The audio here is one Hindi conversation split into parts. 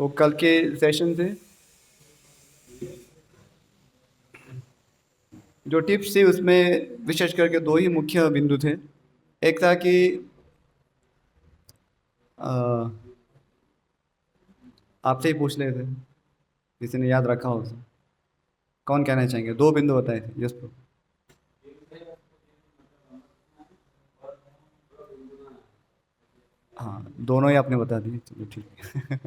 तो कल के सेशन से जो टिप्स थी उसमें विशेष करके दो ही मुख्य बिंदु थे। एक था कि अ, आपसे ही पूछ रहे थे, किसी ने याद रखा हो तो कौन कहना चाहेंगे? दो बिंदु बताए थे यस तो। हाँ, दोनों ही आपने बता दिए, चलो ठीक है।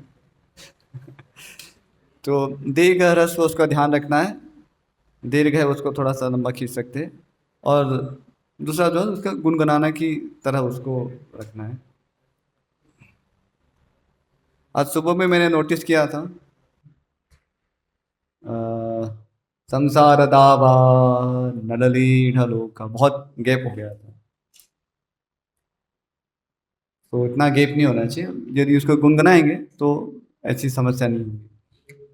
तो दीर्घ ह्रस्व उसका ध्यान रखना है। दीर्घ है उसको थोड़ा सा लंबा खींच सकते हैं, और दूसरा जो है उसका गुनगुनाना की तरह उसको रखना है। आज सुबह में मैंने नोटिस किया था, अ, संसार दावा नडली ढलो का बहुत गैप हो गया था। तो इतना गैप नहीं होना चाहिए, यदि उसको गुनगुनाएंगे तो ऐसी समस्या नहीं होगी।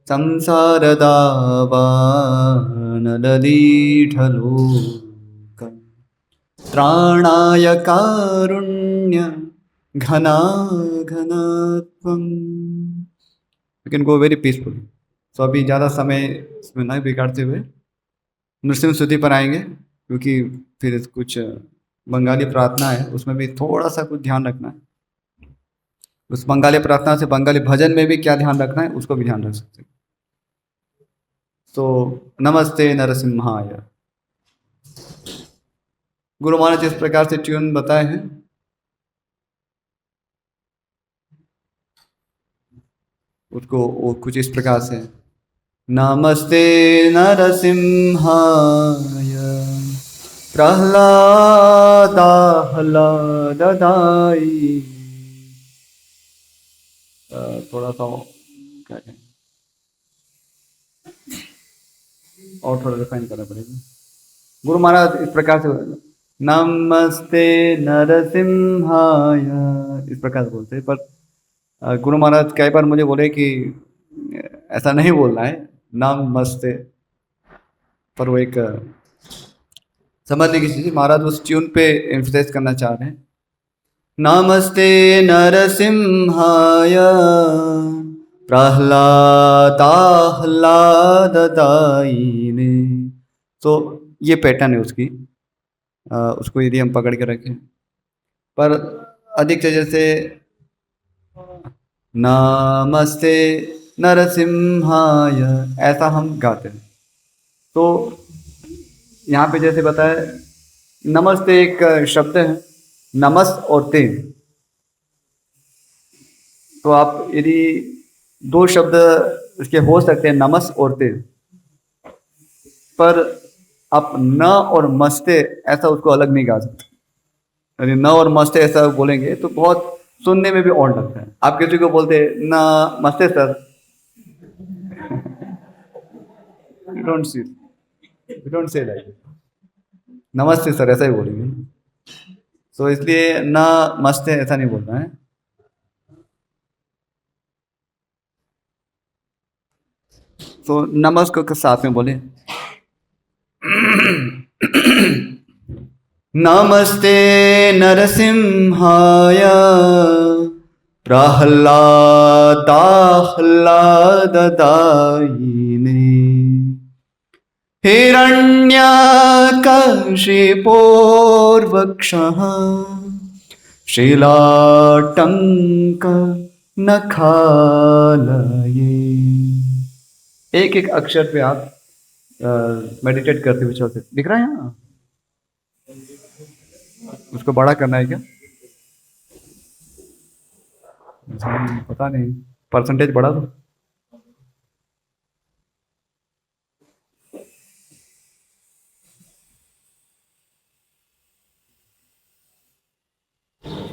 संसार दावा नडली ढलो का त्राणाय कारुण्य घना घनत्वम। You can go very peaceful. तो अभी ज़्यादा समय इसमें नहीं बिगाड़ते हुए नृसिंह स्तुति पर आएंगे, क्योंकि फिर कुछ बंगाली प्रार्थना है, उसमें भी थोड़ा सा कुछ ध्यान रखना है। उस बंगाली प्रार्थना से बंगाली भजन में भी क्या ध्यान रखना है उसको भी ध्यान रख सकते हैं। तो नमस्ते नरसिम्हाय। गुरु महाराज जिस प्रकार से ट्यून बताए हैं, उसको वो कुछ इस प्रकार से है। नमस्ते नरसिंहाय प्रह्लादाहलाददायि। थोड़ा सा क्या कहें, और थोड़ा रिफाइन करना पड़ेगा। गुरु महाराज इस प्रकार से नमस्ते नरसिंहाय इस प्रकार से बोलते हैं, पर गुरु महाराज कई बार मुझे बोले कि ऐसा नहीं बोलना है, नमस्ते। पर वो एक समझने की चीज, महाराज उस ट्यून पे एम्फसाइज करना चाह रहे हैं। नमस्ते नरसिंहाय प्रह्लादाह्लाददायिने। तो ये पैटर्न है उसकी, उसको यदि हम पकड़ के रखें, पर अधिक से जैसे नमस्ते नरसिंहाय ऐसा हम गाते हैं। तो यहाँ पे जैसे बताया, नमस्ते एक शब्द है, नमस और ते। तो आप यदि दो शब्द इसके हो सकते हैं, नमस और ते, पर आप न और मस्ते ऐसा उसको अलग नहीं गा सकते। यदि न और मस्ते ऐसा बोलेंगे तो बहुत सुनने में भी और लगता है। आप किसी को बोलते हैं न मस्ते sir, you don't see, you don't say like नमस्ते सर ऐसा ही बोलेंगे। तो इसलिए न मस्ते ऐसा नहीं बोलना है। तो नमस को साथ में बोले, नमस्ते नरसिंहाय प्रह्लादाह्लाददायिने हिरण्यकशिपोर्वक्षः शिलाटंक नखालये। एक एक अक्षर पे आप मेडिटेट करते हुए चलते, दिख रहा है यहाँ? उसको बड़ा करना है क्या? पता नहीं, परसेंटेज बढ़ा दो।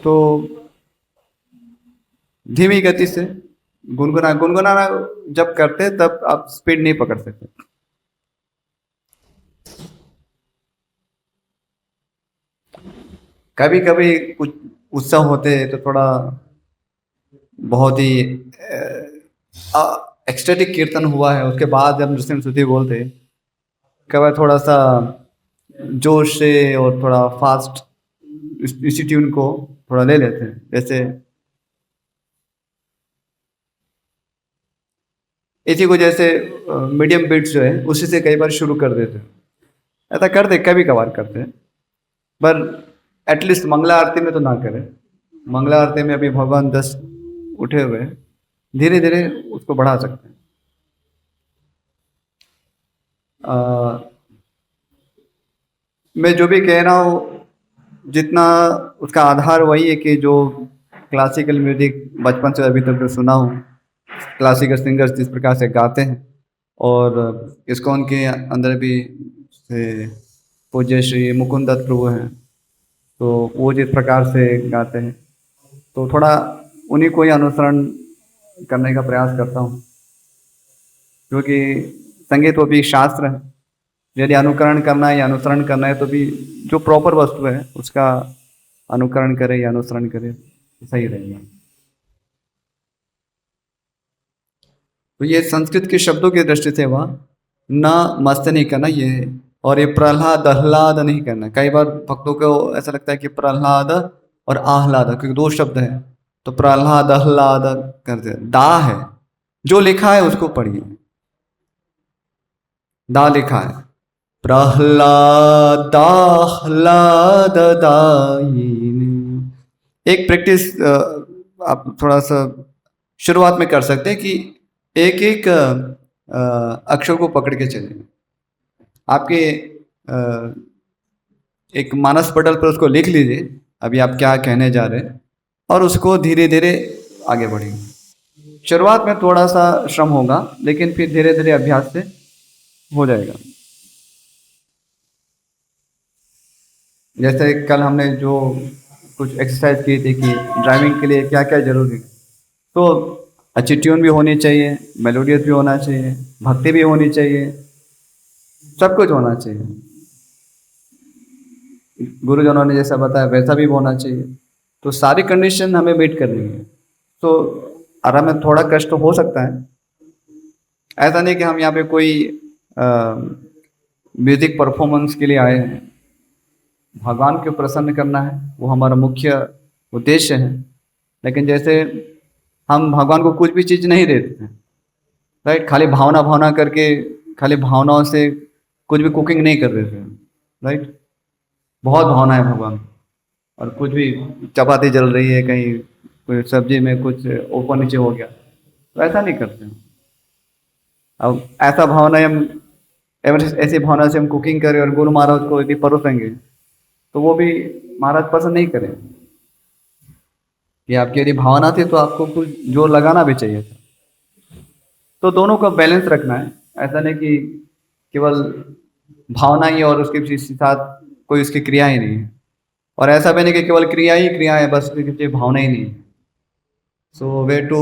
तो धीमी गति से गुनगुनाना जब करते हैं तब आप स्पीड नहीं पकड़ सकते। कभी कभी कुछ उत्सव होते हैं तो थोड़ा बहुत ही एक्सटेटिक कीर्तन हुआ है, उसके बाद जब नृसिंह स्तुति बोलते हैं, कभी थोड़ा सा जोश से और थोड़ा फास्ट इसी ट्यून को थोड़ा ले लेते हैं। जैसे इसी को जैसे मीडियम बीट्स जो है उसी से कई बार शुरू कर देते हैं। ऐसा करते कभी कभार करते हैं, पर एटलीस्ट मंगला आरती में तो ना करें। मंगला आरती में अभी भगवान 10 उठे हुए हैं, धीरे धीरे उसको बढ़ा सकते हैं। मैं जो भी कह रहा हूँ, जितना उसका आधार वही है कि जो क्लासिकल म्यूजिक बचपन से अभी तक जो सुना हूँ, क्लासिकल सिंगर्स जिस प्रकार से गाते हैं, और इस्कॉन के अंदर भी से पूज्य श्री मुकुंद दत्त प्रभु हैं, तो वो जिस प्रकार से गाते हैं, तो थोड़ा उन्हीं को ही अनुसरण करने का प्रयास करता हूँ, क्योंकि संगीत वो भी एक शास्त्र है। यदि अनुकरण करना है या अनुसरण करना है तो भी जो प्रॉपर वस्तु है उसका अनुकरण करे या अनुसरण करे तो सही रहेगा। तो ये संस्कृत के शब्दों की दृष्टि से हुआ, न मस्त नहीं करना ये है, और ये प्रहलाद आह्लाद नहीं करना। कई बार भक्तों को ऐसा लगता है कि प्रहलाद और आह्लाद, क्योंकि दो शब्द हैं, तो प्रहलाद आह्लाद करते दा है, जो लिखा है उसको पढ़िए। दा लिखा है, प्रहलादाह्लाददायिनी। एक प्रैक्टिस आप थोड़ा सा शुरुआत में कर सकते हैं कि एक एक अक्षर को पकड़ के चलें। आपके एक मानस पटल पर उसको लिख लीजिए अभी आप क्या कहने जा रहे हैं, और उसको धीरे धीरे आगे बढ़ेंगे। शुरुआत में थोड़ा सा श्रम होगा, लेकिन फिर धीरे धीरे अभ्यास से हो जाएगा। जैसे कल हमने जो कुछ एक्सरसाइज की थी कि ड्राइविंग के लिए क्या क्या जरूरी है, तो अच्छी ट्यून भी होनी चाहिए, मेलोडियस भी होना चाहिए, भक्ति भी होनी चाहिए, सब कुछ होना चाहिए। गुरुजनों ने जैसा बताया वैसा भी होना चाहिए। तो सारी कंडीशन हमें मीट करनी है। तो आराम में थोड़ा कष्ट तो हो सकता है। ऐसा नहीं कि हम यहाँ पे कोई म्यूजिक परफॉर्मेंस के लिए आए हैं। भगवान को प्रसन्न करना है, वो हमारा मुख्य उद्देश्य है। लेकिन जैसे हम भगवान को कुछ भी चीज़ नहीं देते, राइट, खाली भावना भावना करके, खाली भावनाओं से कुछ भी कुकिंग नहीं कर देते, राइट। बहुत भावना है भगवान, और कुछ भी चपाती जल रही है, कहीं कोई सब्जी में कुछ ऊपर नीचे हो गया, तो ऐसा नहीं करते हैं। अब ऐसा भावना हम ऐसी भावना से हम कुकिंग करें और गुरु महाराज को यदि परोसेंगे, तो वो भी महाराज पसंद नहीं करें। कि आपकी यदि भावना थी तो आपको कुछ जोर लगाना भी चाहिए था। तो दोनों का बैलेंस रखना है। ऐसा नहीं कि केवल भावना ही और उसके साथ कोई उसकी क्रिया ही नहीं है, और ऐसा भी नहीं कि केवल क्रिया ही क्रिया है, बस उसकी भावना ही नहीं है। So way to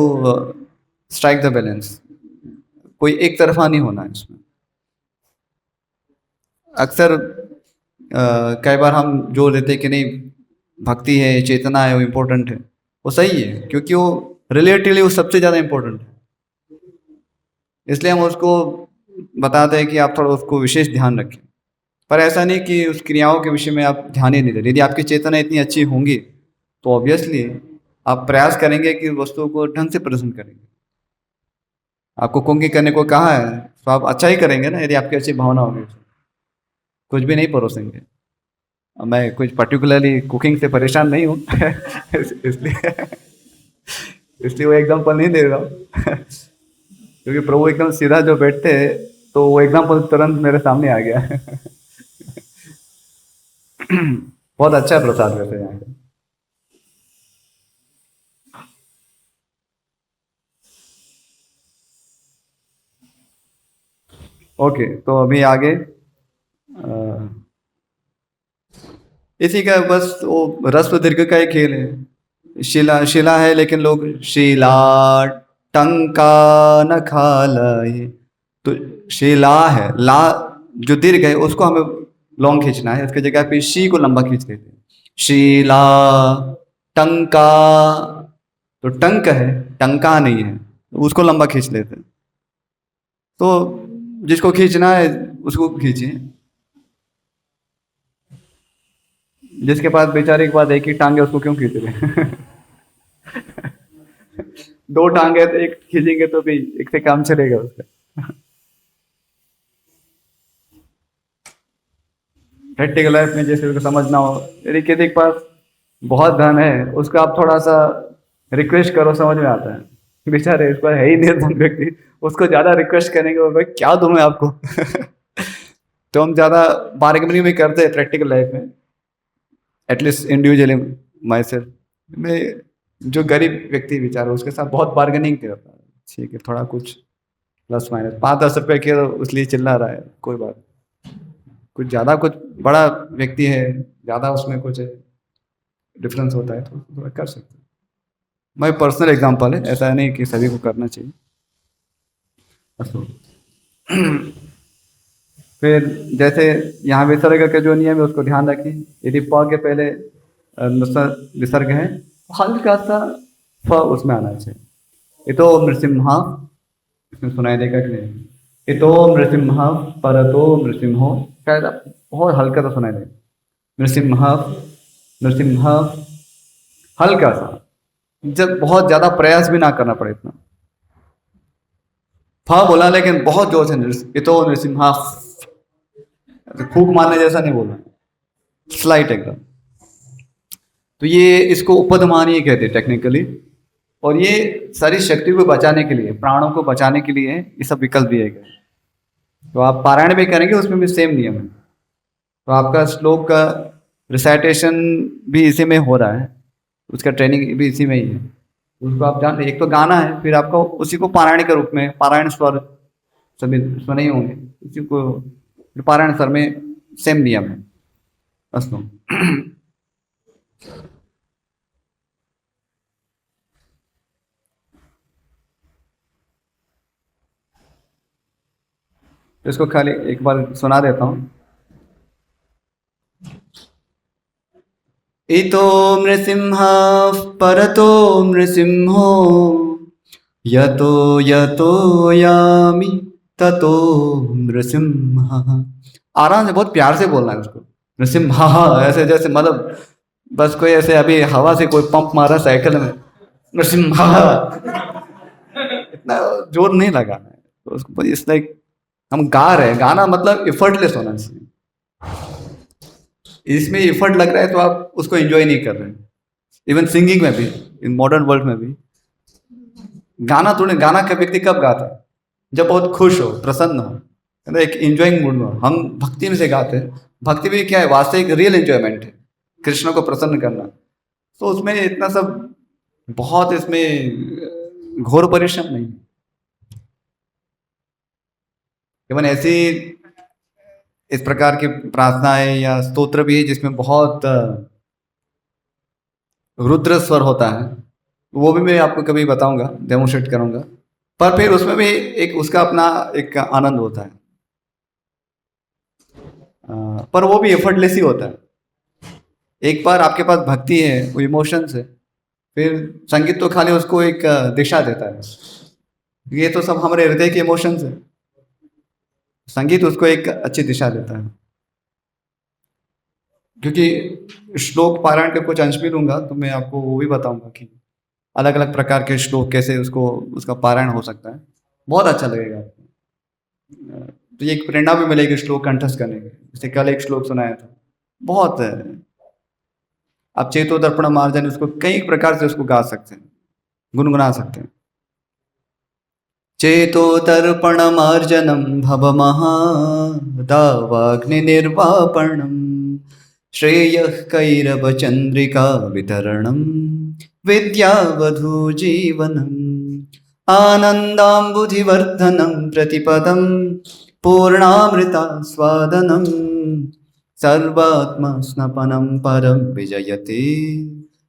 strike the balance, कोई एक तरफा नहीं होना है इसमें। अक्सर कई बार हम जो लेते हैं कि नहीं, भक्ति है, चेतना है, वो इम्पोर्टेंट है, वो सही है, क्योंकि वो रिलेटिवली वो सबसे ज़्यादा इम्पोर्टेंट है। इसलिए हम उसको बताते हैं कि आप थोड़ा उसको विशेष ध्यान रखें। पर ऐसा नहीं कि उस क्रियाओं के विषय में आप ध्यान ही नहीं दे रहे। यदि आपकी चेतना इतनी अच्छी होंगी तो ऑब्वियसली आप प्रयास करेंगे कि वस्तुओं को ढंग से प्रेजेंट करेंगे। आपको कुकिंग करने को कहा है तो आप अच्छा ही करेंगे ना, यदि आपकी अच्छी भावना होगी तो। कुछ भी नहीं परोसेंगे। मैं कुछ पर्टिकुलरली कुकिंग से परेशान नहीं हूँ इसलिए इसलिए वो एग्जाम्पल नहीं दे रहा हूँ क्योंकि प्रभु एकदम सीधा जो बैठते हैं, तो वो एग्जाम्पल तुरंत मेरे सामने आ गया बहुत अच्छा है प्रसाद वैसे यहाँ का। ओके, तो अभी आगे इसी का बस वो रस्व दीर्घ का ही खेल है। शिला शिला है, लेकिन लोग शिला टंका न खालय, तो शिला है, ला जो दीर्घ है उसको हमें लॉन्ग खींचना है, उसकी जगह पे शी को लंबा खींच लेते हैं। शिला टंका, तो टंक है, टंका नहीं है, तो उसको लंबा खींच लेते हैं। तो जिसको खींचना है उसको खींचिए। जिसके पास बेचारे के पास एक ही टांग है उसको क्यों खींच रहे हैं दो टांगे तो एक खींचेंगे तो भी एक से काम चलेगा उसका। प्रैक्टिकल लाइफ में जैसे उसको समझना हो, यदि किसी के पास बहुत धन है उसको आप थोड़ा सा रिक्वेस्ट करो, समझ में आता है। बेचारे इसको है ही निर्धन व्यक्ति, उसको ज्यादा रिक्वेस्ट करेंगे, वो भाई क्या दूं मैं आपको। तो हम ज्यादा बार्गेनिंग भी करते हैं प्रैक्टिकल लाइफ में, एटलीस्ट इंडिविजुअली माई सेल्फ में। जो गरीब व्यक्ति बेचारा उसके साथ बहुत बार्गेनिंग करता है, ठीक है थोड़ा कुछ प्लस माइनस 5-10 रुपए के तो इसलिए चिल्ला रहा है, कोई बात नहीं। कुछ ज़्यादा कुछ बड़ा व्यक्ति है, ज़्यादा उसमें कुछ डिफरेंस होता है तो थोड़ा कर सकते हैं। मैं पर्सनल एग्जांपल है, ऐसा नहीं कि सभी को करना चाहिए। अस्तु। फिर जैसे यहाँ विसर्ग का जो नियम है उसको ध्यान रखिए। यदि प के पहले विसर्ग है, हल्का सा फ उसमें आना चाहिए। इतो नृसिम्हा, इसमें सुनाई देगा कि नहीं? इतो नृसिम्हा परतो नृसिम्हो, शायद बहुत हल्का सा सुनाई देगा। नृसिम्हा, नृसिम्हा, हल्का सा, जब बहुत ज्यादा प्रयास भी ना करना पड़े इतना। फा बोला लेकिन बहुत जोर से, इतो नृसिम्हा, फूक मारने जैसा नहीं बोलना, स्लाइट एकदम। तो ये इसको उपधमानी कहते हैं टेक्निकली। और ये सारी शक्ति को बचाने के लिए, प्राणों को बचाने के लिए ये सब विकल्प दिए गए। तो आप पारायण भी करेंगे उसमें भी सेम नियम है। तो आपका श्लोक का रिसाइटेशन भी इसी में हो रहा है, उसका ट्रेनिंग भी इसी में ही है। उसको आप जान, एक तो गाना है, फिर आपको उसी को पारायण के रूप में, पारायण स्वर सभी सुने ही होंगे, उसी को पारायण स्वर में सेम नियम है। अस्तु। इसको खाली एक बार सुना देता हूँ। इतो नृसिंहा परतो नृसिंहो, यतो यतो यामि ततो नृसिंहा। आराम से, बहुत प्यार से बोलना है उसको, नृसिंहा, ऐसे जैसे मतलब बस कोई ऐसे अभी हवा से कोई पंप मारा साइकिल में, नृसिंहा, इतना जोर नहीं लगाना है तो उसको। इट्स लाइक हम गा रहे हैं, गाना मतलब एफर्टलेस होना चाहिए। इसमें एफर्ट लग रहा है तो आप उसको एंजॉय नहीं कर रहे हैं। इवन सिंगिंग में भी, इन मॉडर्न वर्ल्ड में भी गाना थोड़े, गाना का व्यक्ति कब गाता है? जब बहुत खुश हो, प्रसन्न हो, है ना, एक एंजॉइंग मूड में हो। हम भक्ति में से गाते हैं। भक्ति भी क्या है? वास्तविक रियल एंजॉयमेंट है, कृष्ण को प्रसन्न करना। तो उसमें इतना सब बहुत इसमें घोर परिश्रम नहीं। इवन ऐसी इस प्रकार की प्रार्थनाएं या स्तोत्र भी है जिसमें बहुत रुद्र स्वर होता है, वो भी मैं आपको कभी बताऊंगा, डेमोन्स्ट्रेट करूंगा। पर फिर उसमें भी एक उसका अपना एक आनंद होता है। पर वो भी एफर्टलेस ही होता है। एक बार आपके पास भक्ति है, वो इमोशंस है, फिर संगीत तो खाली उसको एक दिशा देता है। ये तो सब हमारे हृदय के इमोशंस है, संगीत उसको एक अच्छी दिशा देता है। क्योंकि श्लोक पारायण के कुछ अंश भी लूंगा तो मैं आपको वो भी बताऊंगा कि अलग अलग प्रकार के श्लोक कैसे उसको, उसका पारायण हो सकता है। बहुत अच्छा लगेगा आपको। तो ये एक प्रेरणा भी मिलेगी श्लोक कंठस्थ करने की। जैसे कल एक श्लोक सुनाया था, बहुत है। आप चेतो दर्पण मार्जन, उसको कई प्रकार से उसको गा सकते हैं, गुनगुना सकते हैं। चेतो तर्पण मार्जनम भवमहादावाग्नि निर्वापणम, श्रेयः कैरव चंद्रिका वितरणम, विद्यावधू जीवनम, आनंदाम्बुधिवर्धनम प्रतिपदम, पूर्णामृता स्वादनम, सर्वात्मा स्नपनम परम विजयते,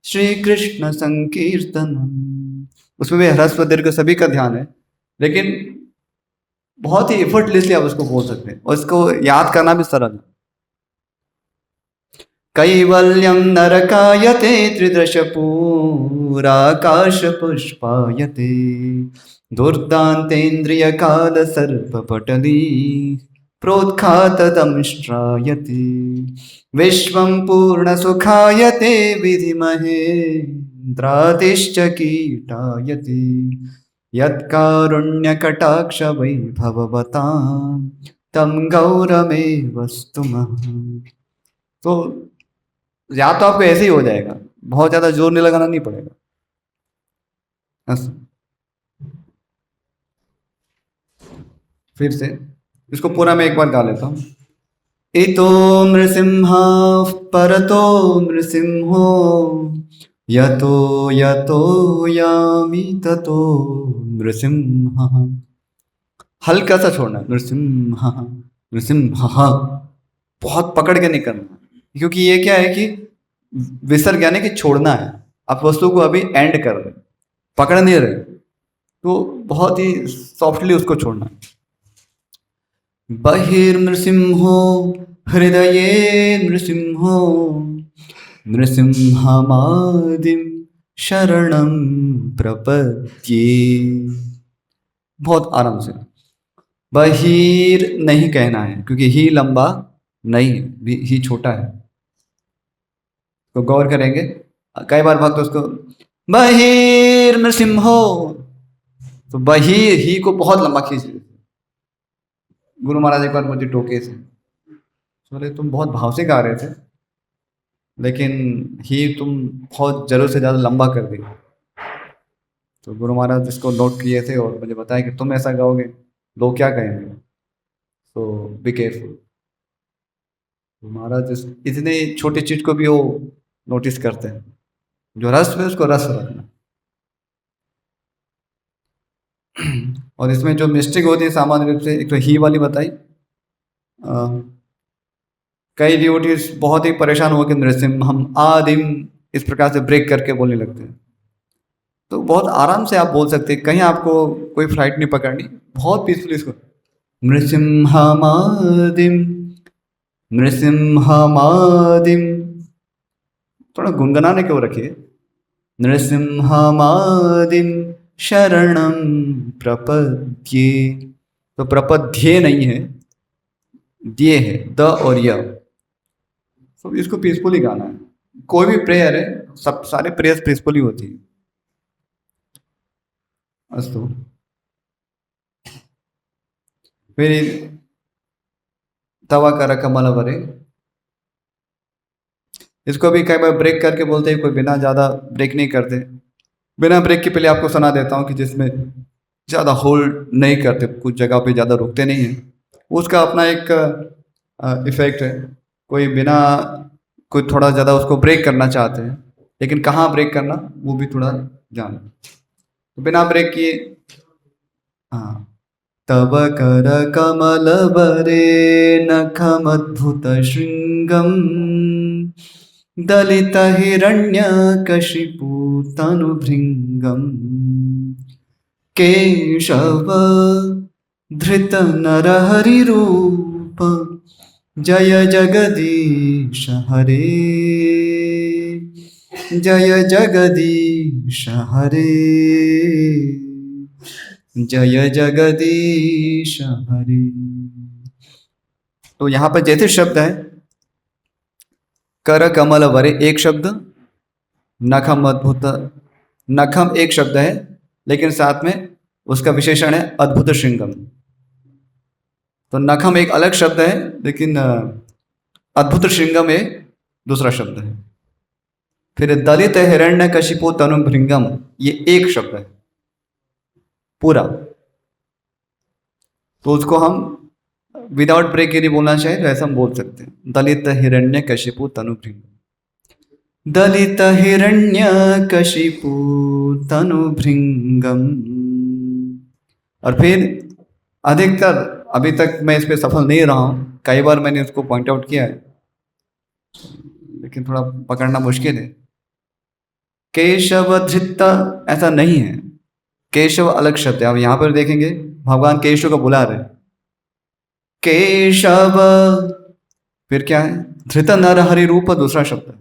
श्री कृष्ण संकीर्तनम। उसमें भी ह्रस्व दीर्घ सभी का ध्यान है, लेकिन बहुत ही एफर्टलेसली आप उसको बोल सकते हैं और इसको याद करना भी सरल है। कैवल्यम नरकायते त्रिदश पूराकाश पुष्पायते, दुर्दान्तेन्द्रिय काल सर्पपटली, प्रोत्खातदंष्ट्रायते, विश्वं पूर्ण सुखायते विधिमहे द्रातिश्च कीटायति यत्कारुण्यकटाक्ष वैभवतां तं गौरमेव स्तुमः। तो या तो आपको ऐसे ही हो जाएगा, बहुत ज़्यादा जोर नहीं लगाना नहीं पड़ेगा। फिर से इसको पूरा मैं एक बार गा लेता हूँ। इतो नृसिंहाः परतो नृसिंहो यतो यतो यामि ततो नृसिंहः। हल्का सा छोड़ना है, नृसिंहः नृसिंहः, बहुत पकड़ के नहीं करना, क्योंकि ये क्या है कि विसर्ग यानी कि छोड़ना है। आप वस्तु को अभी एंड कर रहे, पकड़ नहीं रहे, तो बहुत ही सॉफ्टली उसको छोड़ना है। बहिर्नृसिंहो हृदये नृसिंहो नृसिंहमादिं शरणं प्रपद्ये। बहुत आराम से, बहिर नहीं कहना है क्योंकि ही लंबा नहीं है, ही छोटा है। तो गौर करेंगे, कई बार भक्त उसको बहिर नृसिंहो, तो बहिर ही को बहुत लंबा खींच लेते। गुरु महाराज एक बार मुझे टोके से, बोले तुम बहुत भाव से गा रहे थे, लेकिन ही तुम बहुत जरूरत से ज़्यादा लंबा कर दी। तो गुरु महाराज इसको नोट किए थे और मुझे बताया कि तुम ऐसा गाओगे लोग क्या कहेंगे, तो बी केयरफुल। तो महाराज इतने छोटी चीज को भी वो नोटिस करते हैं, जो रस है उसको रस रखना। और इसमें जो मिस्टेक होती है सामान्य रूप से, एक तो ही वाली बताई, कई डिवोटीज बहुत ही परेशान हो कि नृसिंह हम आदिम इस प्रकार से ब्रेक करके बोलने लगते हैं। तो बहुत आराम से आप बोल सकते हैं, कहीं आपको कोई फ्लाइट नहीं पकड़नी, बहुत पीसफुली इसको नृसिंहमादिम नृसिंहमादिम, थोड़ा गुनगुनाने क्यों रखिए, नृसिंहमादिम शरणं प्रपद्ये। तो प्रपद्ये नहीं है, दिए है, द और य। तो इसको पीसफुली गाना है। कोई भी प्रेयर है, सब सारे प्रेयर्स पीसफुली होती है। अस्तु। फिर तवा कर कमल वरे, इसको भी कई बार ब्रेक करके बोलते हैं, कोई बिना ज़्यादा ब्रेक नहीं करते। बिना ब्रेक के पहले आपको सुना देता हूँ कि जिसमें ज़्यादा होल्ड नहीं करते, कुछ जगह पे ज़्यादा रुकते नहीं हैं, उसका अपना एक इफेक्ट है। कोई बिना, कोई थोड़ा ज़्यादा उसको ब्रेक करना चाहते हैं, लेकिन कहाँ ब्रेक करना वो भी थोड़ा जान, तो बिना ब्रेक किए। हाँ, तव कर कमल बरे नखमद्भुत श्रृंगम दलित हिरण्य कशिपु तनुभृंगम केशव धृत नरहरि रूप जय जगदीश हरे जय जगदीश हरे जय जगदीश हरे। तो यहां पर जैसे शब्द है कर कमल वरे एक शब्द, नखम अद्भुत, नखम एक शब्द है लेकिन साथ में उसका विशेषण है अद्भुत श्रृंगम। तो नखम एक अलग शब्द है लेकिन अद्भुत श्रृंगम एक दूसरा शब्द है। फिर दलित हिरण्य कशिपु तनु भृंगम, ये एक शब्द है पूरा। तो उसको हम विदाउट ब्रेक यदि बोलना चाहे तो ऐसा हम बोल सकते हैं, दलित हिरण्य कशिपु तनु भृंगम, दलित हिरण्य कशिपु तनु भृंगम। और फिर अधिकतर, अभी तक मैं इस पे सफल नहीं रहा हूं, कई बार मैंने उसको पॉइंट आउट किया है लेकिन थोड़ा पकड़ना मुश्किल है। केशव धृत ऐसा नहीं है, केशव अलग शब्द है। अब यहां पर देखेंगे भगवान केशव को बुला रहे, केशव, फिर क्या है, धृत नर हरि रूप दूसरा शब्द है,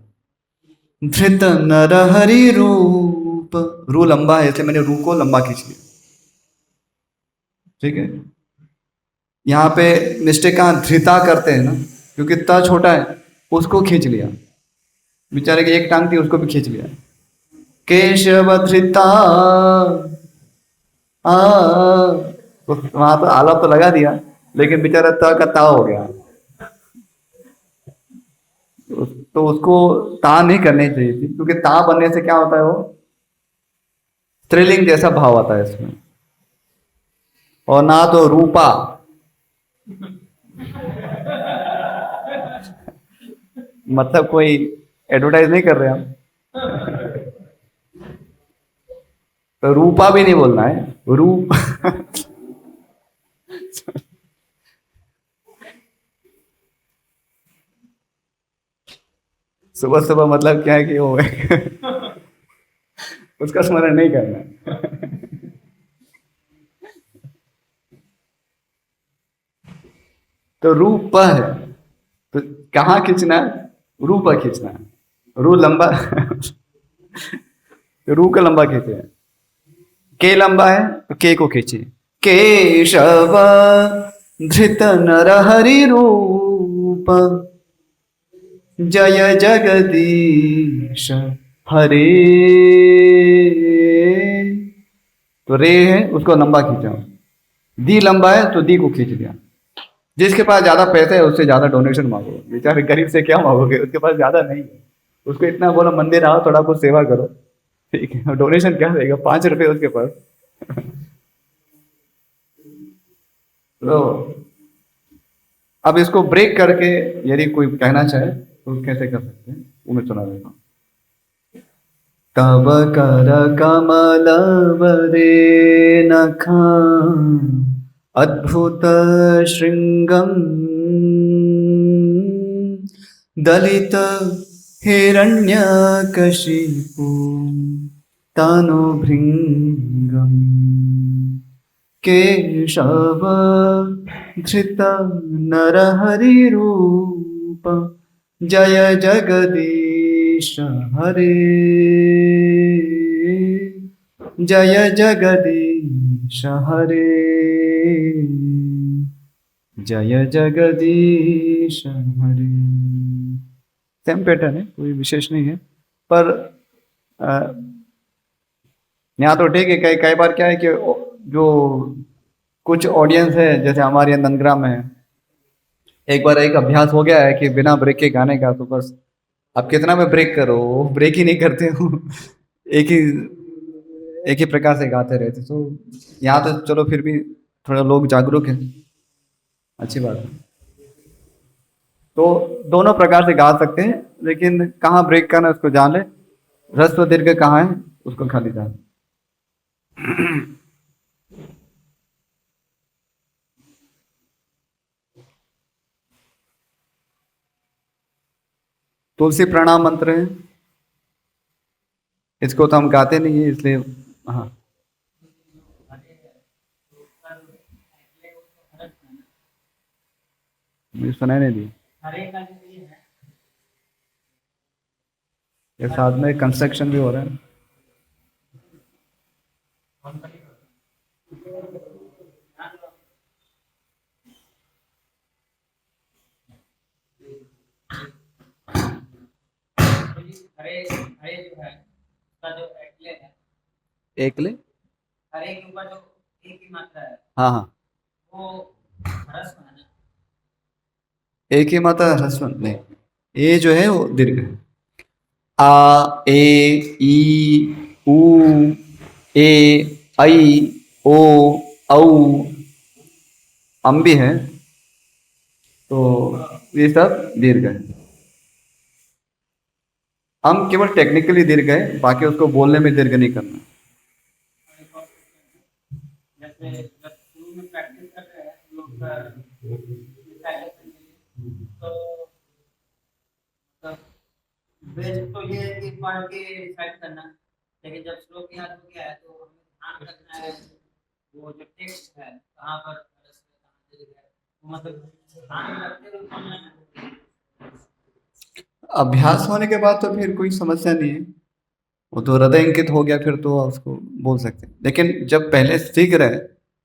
धृत नर हरि रूप, रू लंबा है इसलिए मैंने रू को लंबा खींच लिया, ठीक है। यहाँ पे मिस्टेक कहाँ, धृता करते हैं ना, क्योंकि त छोटा है उसको खींच लिया, बेचारे की एक टांग थी उसको भी खींच लिया, केशव धृता आ वहां तो आलाप तो लगा दिया, लेकिन बेचारा त का ता हो गया। तो उसको ता नहीं करनी चाहिए थी, क्योंकि ता बनने से क्या होता है, वो स्त्रीलिंग जैसा भाव आता है इसमें। और ना तो रूपा, मतलब कोई एडवर्टाइज नहीं कर रहे हम, तो रूपा भी नहीं बोलना है, रूप। सुबह सुबह मतलब क्या है कि वो उसका स्मरण नहीं करना है। तो रूप है, तो कहाँ खींचना है, रू पर खींचना है। रू लंबा, तो रू का लंबा खींचे, के लंबा है तो के को खींचे। केशव धृत नर हरि रूप, जय जगदीश हरे। तो रे है उसको लंबा खींचा, दी लंबा है तो दी को खींच दिया। जिसके पास ज्यादा पैसे है उससे ज्यादा डोनेशन मांगो, बेचारे गरीब से क्या मांगोगे, उसके पास ज्यादा नहीं है। उसको इतना बोलो मंदिर आओ थोड़ा कुछ सेवा करो, ठीक है, डोनेशन क्या देगा, 5 रुपए उसके पास। तो अब इसको ब्रेक करके यदि कोई कहना चाहे तो कैसे कर सकते हैं, वो मैं सुना देता हूँ। तब कर कमल वरे नखा, अद्भुत श्रृंगम, दलित हिरण्यकशिपु तनु भृंगम। केशव धृत नरहरि रूप, जय जगदीश हरे। जय जगदीश हरे, जय जगदीश हरे। सेम पैटर्न है, कोई विशेष नहीं है, पर यहाँ तो ठीक है। कई कई बार क्या है कि जो कुछ ऑडियंस है, जैसे हमारे यहाँ नंदग्राम में है, एक बार एक अभ्यास हो गया है कि बिना ब्रेक के गाने का, तो बस अब कितना में ब्रेक करो, वो ब्रेक ही नहीं करते हो। एक ही एक ही प्रकार से गाते रहते। तो यहाँ तो चलो फिर भी थोड़ा लोग जागरूक हैं, अच्छी बात है। तो दोनों प्रकार से गा सकते हैं, लेकिन कहाँ ब्रेक करना है उसको जान ले, ह्रस्व दीर्घ कहाँ है उसको खाली जान। तुलसी प्रणाम मंत्र है, इसको तो हम गाते नहीं है इसलिए। हाँ, मुझे सुनाई नहीं दी। ये साथ में कंस्ट्रक्शन भी हो रहा है। हरे हरे जो है उसका जो एकले है, एकले, हरे के ऊपर जो एक ही मात्रा है, हाँ हाँ, वो ह्रस्व है ना। एक ही मात्रा ह्रस्व नहीं, ए जो है वो दीर्घ है। आ ए ई उ ए ऐ ओ औ, अम भी है, तो ये सब दीर्घ है। हम केवल टेक्निकली दीर्घ है, बाकी उसको बोलने में दीर्घ नहीं करना। जैसे जब शुरू में प्रैक्टिस कर रहे हैं हम लोग recitation के लिए, तो बेस्ट तो ये है कि पढ़ के रिसाइट करना, लेकिन जब श्लोक याद हो गया है तो हमें ध्यान रखना है वो जो टेक्स्ट है कहाँ पर ह्रस्व है, कहाँ दीर्घ है, वो मतलब ध्यान में रखते हुए पढ़ना है। अभ्यास होने के बाद तो फिर कोई समस्या नहीं है, वो तो हृदय अंकित हो गया, फिर तो उसको बोल सकते हैं। लेकिन जब पहले सीख रहे हैं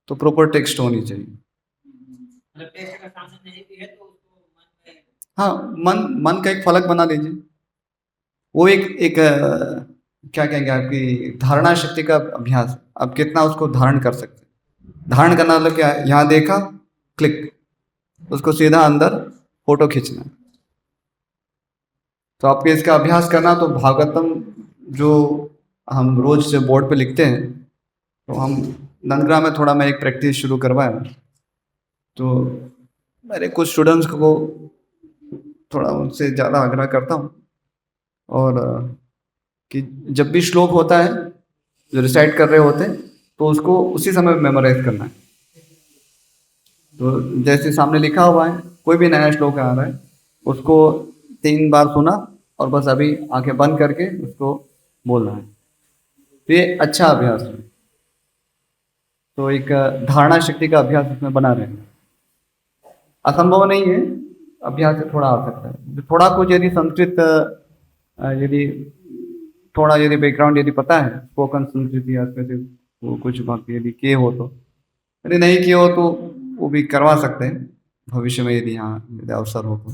तो प्रॉपर टेक्स्ट होनी चाहिए। मतलब टेक्स्ट का सामने नहीं भी है तो उसको मन में। हाँ, मन मन का एक फलक बना लीजिए। वो एक एक क्या कहेंगे, आपकी धारणा शक्ति का अभ्यास, आप कितना उसको धारण कर सकते हैं। धारण करना मतलब क्या है, यहाँ देखा, क्लिक, उसको सीधा अंदर फोटो खींचना। तो आपके इसका अभ्यास करना, तो भागवतम जो हम रोज से बोर्ड पे लिखते हैं, तो हम नंदग्राम में थोड़ा मैं एक प्रैक्टिस शुरू करवाया, तो मेरे कुछ स्टूडेंट्स को थोड़ा उनसे ज़्यादा आग्रह करता हूँ, और कि जब भी श्लोक होता है जो रिसाइट कर रहे होते हैं, तो उसको उसी समय मेमोराइज करना है। तो जैसे सामने लिखा हुआ है, कोई भी नया श्लोक आ रहा है, उसको 3 बार सुना और बस अभी आंखें बंद करके उसको बोलना है। तो ये अच्छा अभ्यास है। तो एक धारणा शक्ति का अभ्यास इसमें बना रहेगा। असंभव नहीं है, अभ्यास से थोड़ा आ सकता है। थोड़ा कुछ यदि संस्कृत यदि थोड़ा यदि बैकग्राउंड यदि पता है, स्पोकन संस्कृत या फिर वो कुछ भक्ति यदि किए हो तो, यदि नहीं किए हो तो वो भी करवा सकते हैं भविष्य में, यदि यहाँ यदि अवसर हो तो।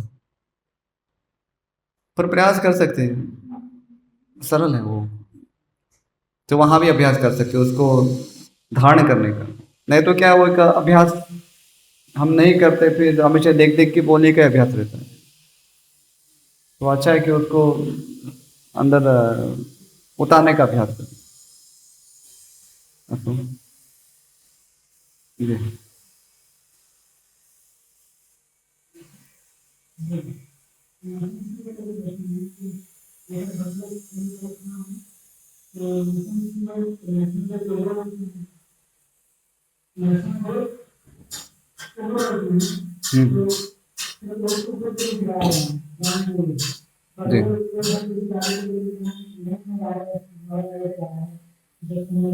पर प्रयास कर सकते हैं, सरल है वो। तो वहाँ भी अभ्यास कर सकते हो उसको धारण करने का। नहीं तो क्या, वो एक अभ्यास हम नहीं करते, फिर हमेशा देख देख के बोलने का अभ्यास रहता है। तो अच्छा है कि उसको अंदर उतारने का अभ्यास करें। अस्तु। जी। हम्म। जी।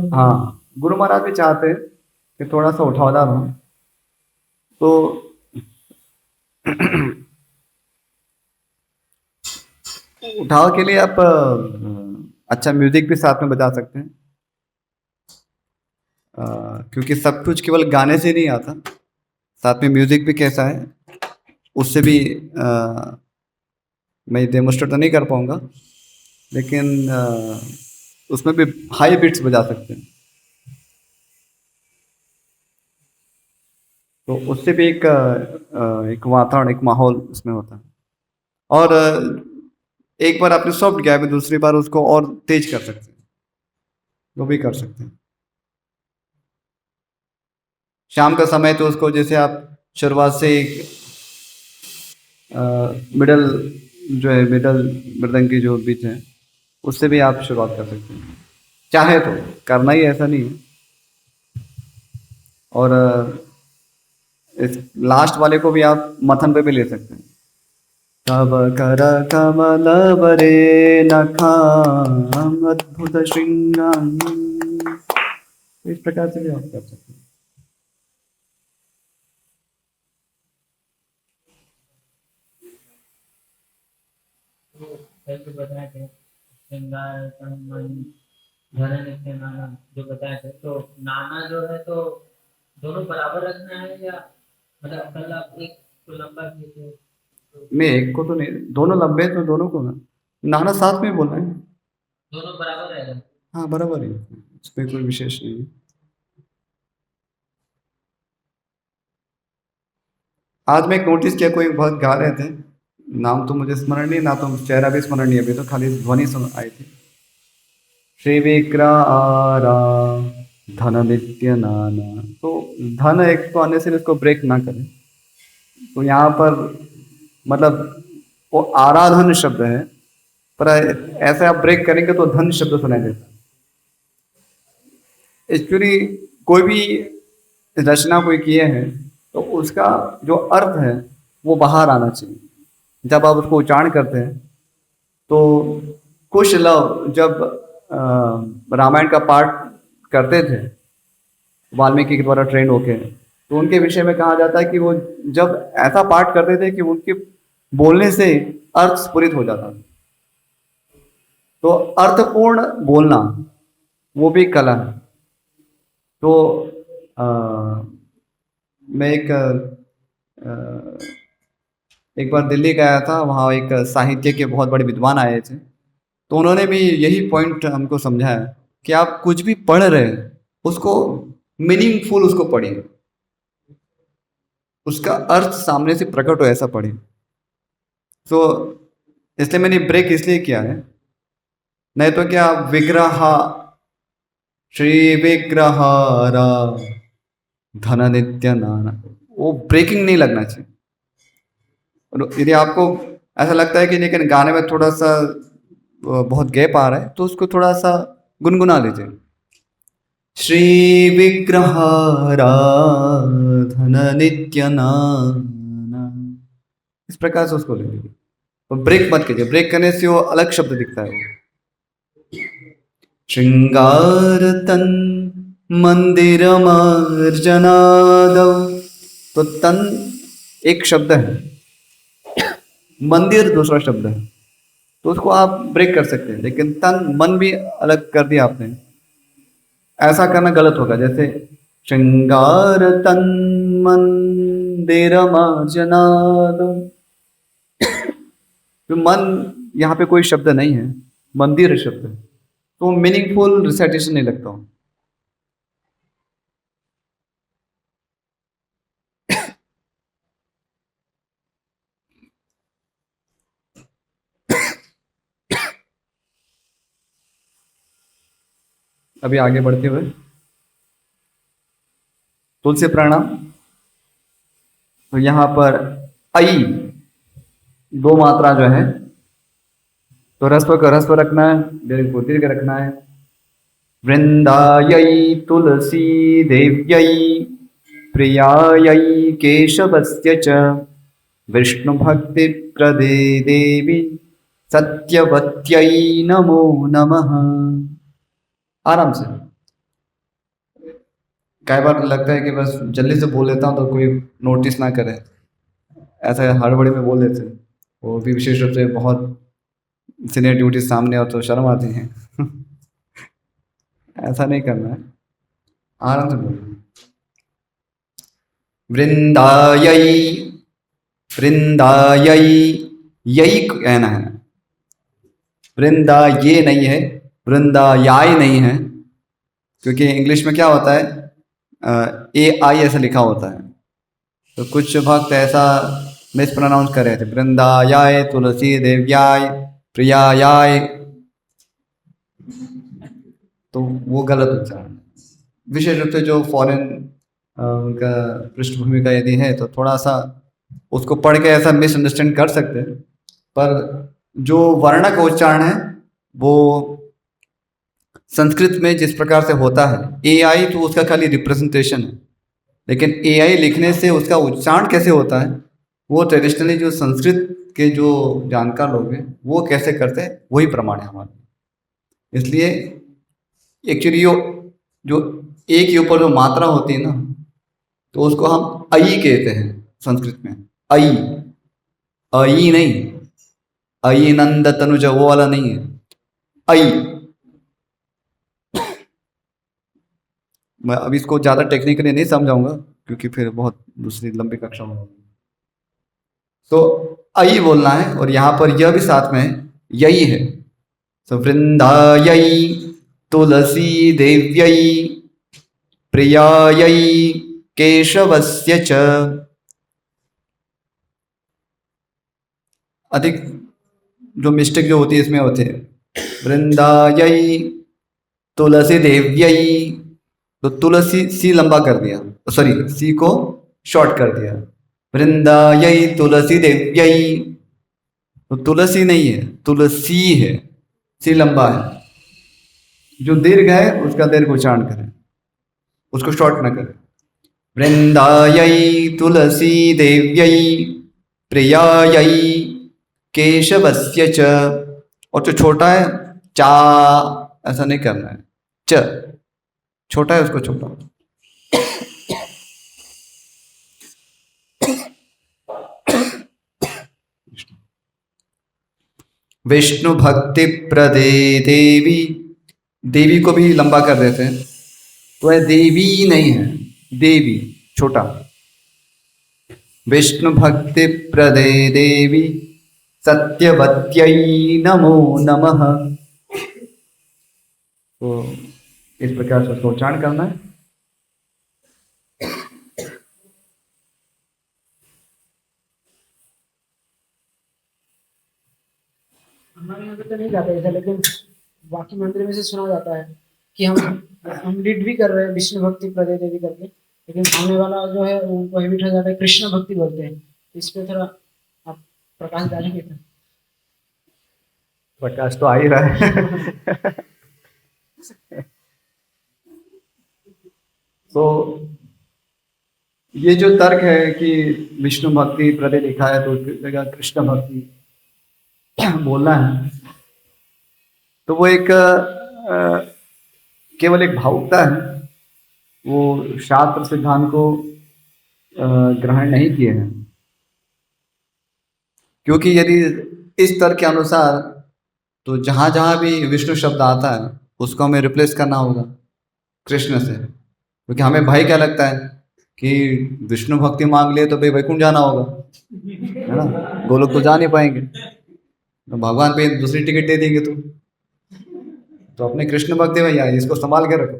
हाँ, गुरु महाराज भी चाहते हैं कि थोड़ा सा उठावदार हो, तो उठाव के लिए आप अच्छा म्यूजिक भी साथ में बजा सकते हैं। क्योंकि सब कुछ केवल गाने से नहीं आता, साथ में म्यूजिक भी कैसा है उससे भी मैं डेमोस्ट्रेट तो नहीं कर पाऊंगा, लेकिन उसमें भी हाई बीट्स बजा सकते हैं। तो उससे भी एक वातावरण, एक माहौल उसमें होता है। और एक बार आपने सॉफ्ट किया है, दूसरी बार उसको और तेज कर सकते हैं, वो भी कर सकते हैं। शाम का समय तो उसको जैसे आप शुरुआत से एक मिडल जो है, मिडल मृदंग की जो बीच है, उससे भी आप शुरुआत कर सकते हैं, चाहे तो। करना ही ऐसा नहीं है। और इस लास्ट वाले को भी आप मथन पे भी ले सकते हैं। तव कर कमल बरे नखाम अद्भुत श्रृंगाम, इस प्रकार से भी आप कर सकते हैं। कैसे बताए थे श्रृंगार मन धन नित्य नाना, जो बताए थे, तो नाना जो है तो दोनों बराबर रखना है, या मतलब कल आप एक को लंबा किए थे तो मैं एक को तो नहीं, दोनों लंबे हैं तो दोनों को ना, नाना साथ में बोलना है। दोनों बराबर रहेगा। हाँ, बराबर है, इसमें कोई विशेष नहीं है। आज मैं एक नोटिस किया, कोई बहुत गा रहे थे, नाम तो मुझे स्मरण नहीं, ना तो चेहरा भी स्मरण नहीं, अभी तो खाली ध्वनि सुन आई थी। श्री विक्रारा धन नित्य नाना। तो धन एक तो आने से इसको ब्रेक ना करें। तो यहाँ पर मतलब वो आराधन शब्द है, पर ऐसे आप ब्रेक करेंगे तो धन शब्द सुनाई देता है। एक्चुअली कोई भी रचना कोई किए हैं, तो उसका जो अर्थ है वो बाहर आना चाहिए जब आप उसको उच्चारण करते हैं। तो कुश लव जब रामायण का पाठ करते थे वाल्मीकि के द्वारा ट्रेन होके, तो उनके विषय में कहा जाता है कि वो जब ऐसा पाठ करते थे कि उनके बोलने से अर्थ स्फुरित हो जाता था। तो अर्थपूर्ण बोलना वो भी कला है। तो आ, मैं एक बार दिल्ली गया था, वहाँ एक साहित्य के बहुत बड़े विद्वान आए थे। तो उन्होंने भी यही पॉइंट हमको समझाया कि आप कुछ भी पढ़ रहे हैं उसको मीनिंगफुल उसको पढ़िए, उसका अर्थ सामने से प्रकट हो ऐसा पढ़िए। तो इसलिए मैंने ब्रेक इसलिए किया है, नहीं तो क्या विग्रह श्री विग्रहारा धन नित्य नाना, वो ब्रेकिंग नहीं लगना चाहिए। और यदि आपको ऐसा लगता है कि लेकिन गाने में थोड़ा सा बहुत गैप आ रहा है तो उसको थोड़ा सा गुनगुना लीजिए। श्री विग्रहाराधन नित्य नाना, इस प्रकार से उसको ले लीजिए। तो ब्रेक मत कीजिए, ब्रेक करने से वो अलग शब्द दिखता है। वो श्रृंगार तन मंदिर मार्जनादौ, तो तन एक शब्द है, मंदिर दूसरा शब्द है, तो उसको आप ब्रेक कर सकते हैं। लेकिन तन मन भी अलग कर दिया आपने, ऐसा करना गलत होगा। जैसे श्रृंगार तन मंदिर मार्जनादौ, तो मन यहाँ पे कोई शब्द नहीं है, मंदिर शब्द है, तो मीनिंगफुल रिसाइटेशन नहीं लगता हूँ। अभी आगे बढ़ते हुए तुलसी प्राणाम। तो यहाँ पर आई दो मात्रा जो है, तो ह्रस्व का ह्रस्व रखना है, दीर्घ को दीर्घ रखना है। वृंदायै तुलसी देव्यै प्रियायै केशवस्य च विष्णु भक्ति प्रदे देवी सत्यवत्यै नमो नमः। आराम से, कई बार लगता है कि बस जल्दी से बोल लेता हूँ तो कोई नोटिस ना करे, ऐसा हड़बड़ी में बोल देते हैं। वो भी विशेष रूप से बहुत सीनियर ड्यूटी सामने और तो शर्म आती है। ऐसा नहीं करना है, आराम से बोलना। वृंदायै, वृंदायै, यही कहना है, वृंदा ये नहीं है, वृंदायाय नहीं है, क्योंकि इंग्लिश में क्या होता है ए आई ऐसा लिखा होता है, तो कुछ भक्त ऐसा मिस प्रोनाउंस कर रहे थे, वृंदायाय तुलसी देव्याय प्रियायाय, तो वो गलत उच्चारण। विशेष रूप से जो फॉरेन उनका पृष्ठभूमि का यदि है तो थोड़ा सा उसको पढ़ के ऐसा मिसअंडरस्टैंड कर सकते हैं, पर जो वर्ण का उच्चारण है वो संस्कृत में जिस प्रकार से होता है, ए आई तो उसका खाली रिप्रेजेंटेशन है, लेकिन ए आई लिखने से उसका उच्चारण कैसे होता है वो ट्रेडिशनली जो संस्कृत के जो जानकार लोग हैं वो कैसे करते हैं वही प्रमाण है हमारे। इसलिए एक्चुअली जो एक के ऊपर जो मात्रा होती है ना, तो उसको हम अई कहते हैं संस्कृत में, अई, अई नहीं, अई नंद तनुज वो वाला नहीं है, अई। मैं अभी इसको ज़्यादा टेक्निकली नहीं समझाऊंगा क्योंकि फिर बहुत दूसरी लंबी कक्षा में होगी। तो अई बोलना है, और यहाँ पर यह भी साथ में है, यही है। तो वृंदायै तुलसी देव्यै प्रियायै केशवस्य च, अधिक जो मिस्टेक जो होती है इसमें होते हैं, वृंदायै तुलसी देव्यै, तो तुलसी सी लंबा कर दिया, सॉरी सी को शॉर्ट कर दिया, वृंदायै तुलसी देव्यै, तो तुलसी नहीं है तुलसी है, सी लंबा है, जो दीर्घ है उसका दीर्घ उच्चारण करें, उसको शॉर्ट ना करें। वृंदायै तुलसी देव्यै प्रियायै केशवस्य च, और जो छोटा है चा ऐसा नहीं करना है, च छोटा है उसको छोटा। विष्णु भक्ति प्रदे देवी, देवी को भी लंबा कर देते हैं, तो है देवी नहीं है, देवी छोटा। विष्णु भक्ति प्रदे देवी सत्यवत्यै नमो नमः। तो इस प्रकार से उसका उच्चारण करना है। हमारे यहाँ पे तो नहीं जाता ऐसा, लेकिन बाकी मंदिर में से सुना जाता है कि हम लीड भी कर रहे हैं विष्णु भक्ति प्रदे देवी करके, लेकिन सामने वाला जो है उनको हेबिट हो जाता है कृष्ण भक्ति बोलते हैं। इस पे थोड़ा आप प्रकाश डालेंगे क्या? प्रकाश तो आ ही रहा है। तो ये जो तर्क है कि विष्णु भक्ति प्रदे लिखा है तो उसकी जगह कृष्ण भक्ति बोलना है, तो वो एक केवल एक भावुकता है। वो शास्त्र सिद्धांत को ग्रहण नहीं किए हैं, क्योंकि यदि इस तर्क के अनुसार तो जहां जहां भी विष्णु शब्द आता है उसको हमें रिप्लेस करना होगा कृष्ण से, क्योंकि हमें भाई क्या लगता है कि विष्णु भक्ति मांग लिए तो भाई वैकुंठ जाना होगा, है ना, गोलोक तो जा नहीं पाएंगे, तो भगवान पे दूसरी टिकट दे देंगे तो अपने कृष्ण भक्ति भैया इसको संभाल के रखो।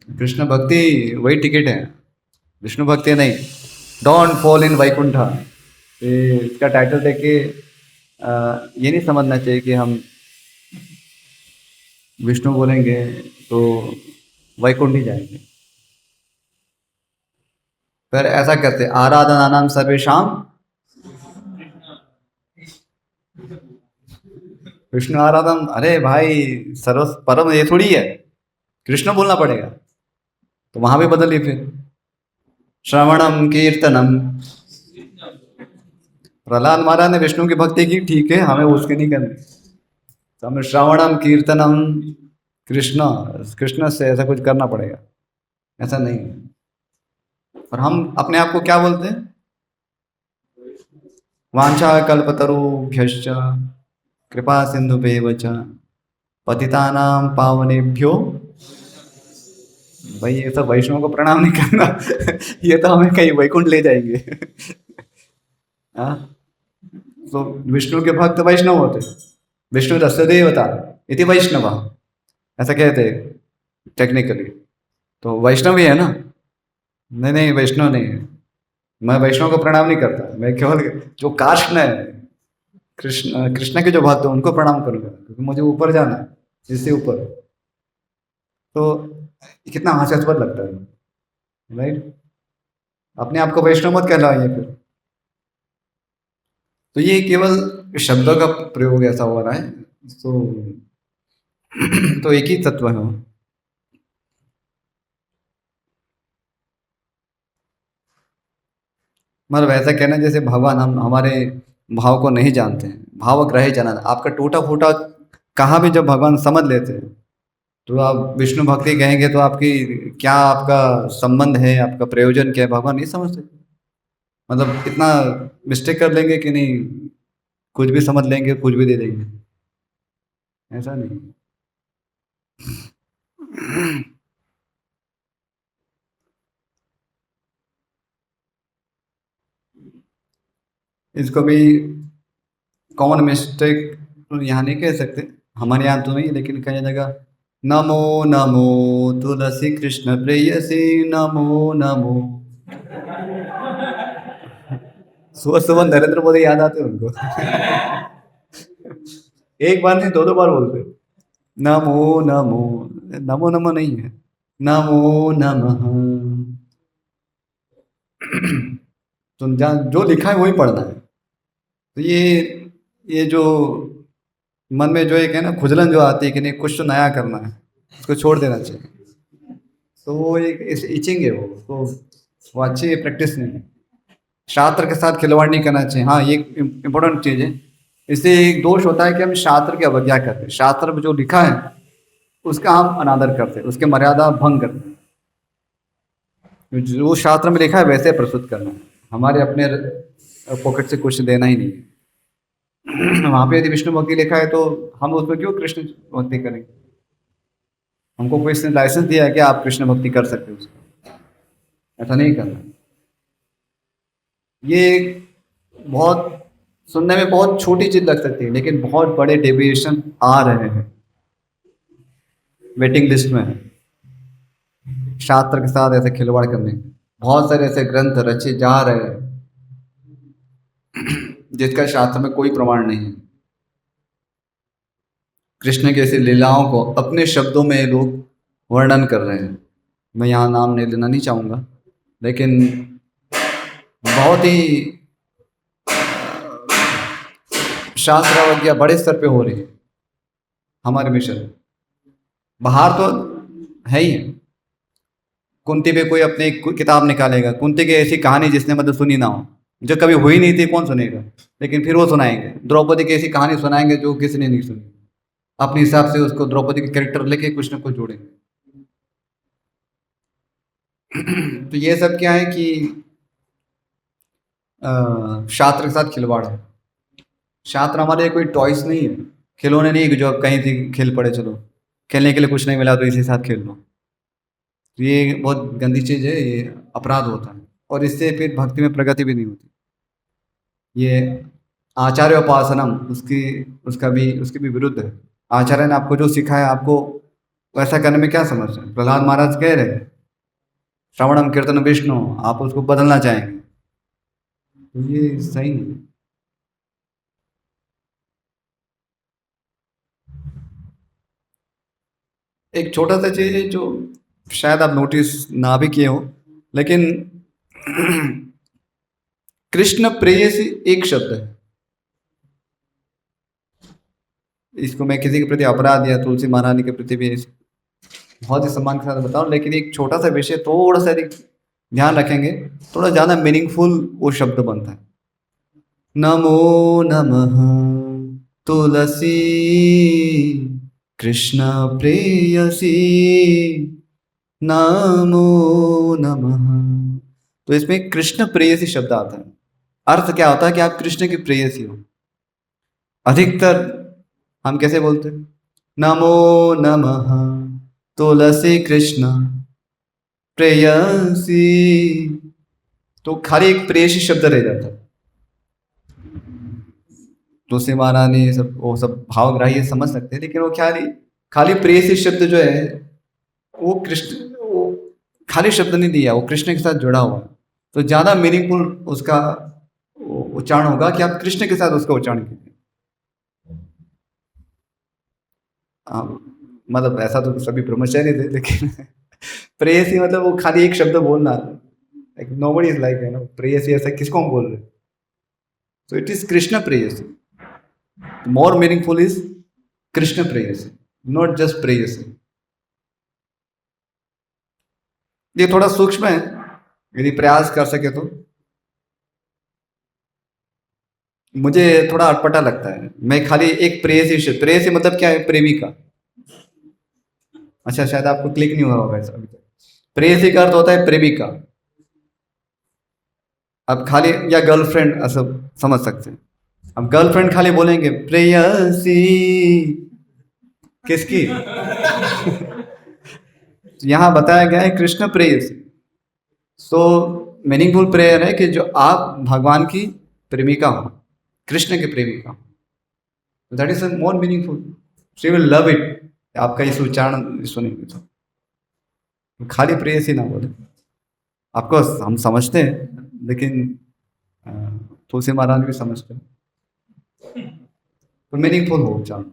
कृष्ण भक्ति वही टिकट है, विष्णु भक्ति नहीं। डोंट फॉल इन वैकुंठा, इसका टाइटल देख के ये नहीं समझना चाहिए कि हम विष्णु बोलेंगे तो वैकुंठ ही जाएंगे। फिर ऐसा करते आराधना नाम सर्वेशाम विष्णु आराधन। अरे भाई सर्व परम ये थोड़ी है, कृष्ण बोलना पड़ेगा, तो वहां भी बदलिए फिर श्रवणम कीर्तनम। प्रहलाद महाराज ने विष्णु की भक्ति की, ठीक है, हमें उसके नहीं करनी, तो हमें श्रवणम कीर्तनम कृष्ण कृष्ण से ऐसा कुछ करना पड़ेगा, ऐसा नहीं है। और हम अपने आप को क्या बोलते हैं, वांछा कल्पतरुभ्यश्च कृपा सिंधुभ्येव च पतितानां पावनेभ्यो। भाई ये सब वैष्णव को प्रणाम नहीं करना। ये तो हमें कहीं वैकुंठ ले जाएंगे। हाँ, तो विष्णु के भक्त वैष्णव होते, विष्णु रस्य देवता इति वैष्णव, ऐसा कहते टेक्निकली, तो वैष्णव ही है ना। नहीं नहीं वैष्णव नहीं है, मैं वैष्णव को प्रणाम नहीं करता, मैं केवल जो काष्ण है कृष्ण कृष्ण के जो भक्त हैं उनको प्रणाम करूंगा, क्योंकि मुझे ऊपर जाना है, इससे ऊपर। तो कितना हास्यास्पद लगता है, राइट। अपने आप को वैष्णव मत कहलाइए फिर। तो ये केवल शब्दों का प्रयोग ऐसा हो रहा है, तो एक ही तत्व है। मतलब ऐसा कहना जैसे भगवान हम हमारे भाव को नहीं जानते हैं, भाव ग्रह जनन। आपका टूटा फूटा कहाँ भी जब भगवान समझ लेते हैं, तो आप विष्णु भक्ति कहेंगे तो आपकी क्या, आपका संबंध है, आपका प्रयोजन क्या है, भगवान नहीं समझते। मतलब इतना मिस्टेक कर लेंगे कि नहीं, कुछ भी समझ लेंगे, कुछ भी दे देंगे, ऐसा नहीं। इसको भी कॉमन मिस्टेक तो यहाँ नहीं कह सकते, हमारे यहाँ तो नहीं, लेकिन कई जगह नमो नमो तुलसी कृष्ण प्रेयसी नमो नमो। सुबह सुबह नरेंद्र मोदी याद आते हैं उनको। एक बार नहीं, दो दो बार बोलते नमो नमो। नमो नमो नहीं है, नमो नमः। तो जो लिखा है वही पढ़ना है। तो ये जो मन में जो एक है ना खुजलन जो आती है कि नहीं कुछ तो नया करना है, उसको छोड़ देना चाहिए। तो वो एक इचिंग है, वो अच्छी प्रैक्टिस नहीं है। शास्त्र के साथ खिलवाड़ नहीं करना चाहिए। हाँ, ये इम्पोर्टेंट चीज़ है। इससे एक दोष होता है कि हम शास्त्र की अवज्ञा करते हैं, शास्त्र में जो लिखा है उसका हम अनादर करते हैं, उसके मर्यादा भंग करते हैं। जो शास्त्र में लिखा है वैसे प्रस्तुत करना है, हमारे अपने पॉकेट से कुछ देना ही नहीं है। वहाँ पे यदि विष्णु भक्ति लिखा है तो हम उसमें क्यों कृष्ण भक्ति करेंगे? हमको कोई इसने लाइसेंस दिया है कि आप कृष्ण भक्ति कर सकते हो, उसको ऐसा नहीं करना। ये बहुत सुनने में बहुत छोटी चीज लग सकती है, लेकिन बहुत बड़े डेविएशन आ रहे हैं, वेटिंग लिस्ट में है। शास्त्र के साथ ऐसे खिलवाड़ करने के। बहुत सारे ऐसे ग्रंथ रचे जा रहे हैं जिसका शास्त्र में कोई प्रमाण नहीं है। कृष्ण की ऐसी लीलाओं को अपने शब्दों में ये लोग वर्णन कर रहे हैं। मैं यहाँ नाम नहीं लेना नहीं चाहूँगा, लेकिन बहुत ही शास्त्रावज्ञा बड़े स्तर पे हो रही है हमारे मिशन में। बाहर तो है ही है। कुंती पे कोई अपनी किताब निकालेगा, कुंती की ऐसी कहानी जिसने मतलब सुनी ना हो, जो कभी हुई नहीं थी, कौन सुनेगा? लेकिन फिर वो सुनाएंगे। द्रौपदी की ऐसी कहानी सुनाएंगे जो किसी ने नहीं सुनी, अपने हिसाब से उसको द्रौपदी के कैरेक्टर लेके कुछ ना कुछ जोड़ेंगे। तो ये सब क्या है कि शास्त्र के साथ खिलवाड़ है। शास्त्र हमारे लिए कोई टॉयस नहीं है, खिलौने नहीं कि जो अब कहीं थी खेल पड़े, चलो खेलने के लिए कुछ नहीं मिला तो इसी साथ खेल लो। तो ये बहुत गंदी चीज़ है, ये अपराध होता है, और इससे फिर भक्ति में प्रगति भी नहीं होती। ये आचार्य उपासनम उसकी भी विरुद्ध है। आचार्य ने आपको जो सिखाया, आपको वैसा करने में क्या समस्या है? प्रहलाद महाराज कह रहे हैं श्रवणम कीर्तन विष्णु, आप उसको बदलना चाहेंगे तो ये सही नहीं। एक छोटा सा चीज है जो शायद आप नोटिस ना भी किए हो, लेकिन कृष्ण प्रेयसी एक शब्द है। इसको मैं किसी के प्रति अपराध या तुलसी महारानी के प्रति भी बहुत ही सम्मान के साथ बताऊं, लेकिन एक छोटा सा विषय थोड़ा सा यदि ध्यान रखेंगे, थोड़ा ज़्यादा मीनिंगफुल वो शब्द बनता है। नमो नमः तुलसी कृष्ण प्रेयसी नमो नमः। तो इसमें कृष्ण प्रेयसी शब्द आता है। अर्थ क्या होता है कि आप कृष्ण की प्रेयसी हो। अधिकतर हम कैसे बोलते हैं? नमो नमः तुलसी कृष्ण प्रेयसी, तो खाली एक प्रेयसी शब्द रह जाता है। तुलसी महारानी सब वो सब भावग्राही समझ सकते हैं, लेकिन वो खाली खाली प्रेयसी शब्द जो है वो कृष्ण, वो खाली शब्द नहीं दिया, वो कृष्ण के साथ जुड़ा हुआ है। तो ज़्यादा मीनिंगफुल उसका उच्चारण होगा कि आप कृष्ण के साथ उसका उच्चारण कीजिए। मतलब ऐसा तो सभी ब्रह्मचारी थे, लेकिन प्रेयसी मतलब वो खाली एक शब्द बोलना, लाइक नोबडी इज लाइक, है ना, प्रेयसी ऐसा किसको हम बोल रहे हैं? सो इट इज कृष्ण प्रेयसी। मोर मीनिंगफुल इज कृष्ण प्रेयसी, नॉट जस्ट प्रेयसी। ये थोड़ा सूक्ष्म है, यदि प्रयास कर सके तो। मुझे थोड़ा अटपटा लगता है, मैं खाली एक प्रेयसी, प्रेयसी मतलब क्या है? प्रेमिका। अच्छा, शायद आपको क्लिक नहीं हुआ होगा ऐसा अभी तक। प्रेयसी का अर्थ होता है प्रेमिका। अब खाली या गर्लफ्रेंड ऐसा समझ सकते हैं। अब गर्लफ्रेंड खाली बोलेंगे प्रेयसी किसकी? यहाँ बताया गया है कृष्ण प्रेयसी। सो मीनिंगफुल प्रेयर है कि जो आप भगवान की प्रेमिका हो, कृष्ण के प्रेमिका हो, that is more meaningful. She will love it आपका इस उच्चारण सुनेंगे तो। खाली प्रेयसी ना बोले। आपको हम समझते हैं, लेकिन तुलसी महाराज भी समझते हैं, तो मीनिंगफुल हो उच्चारण।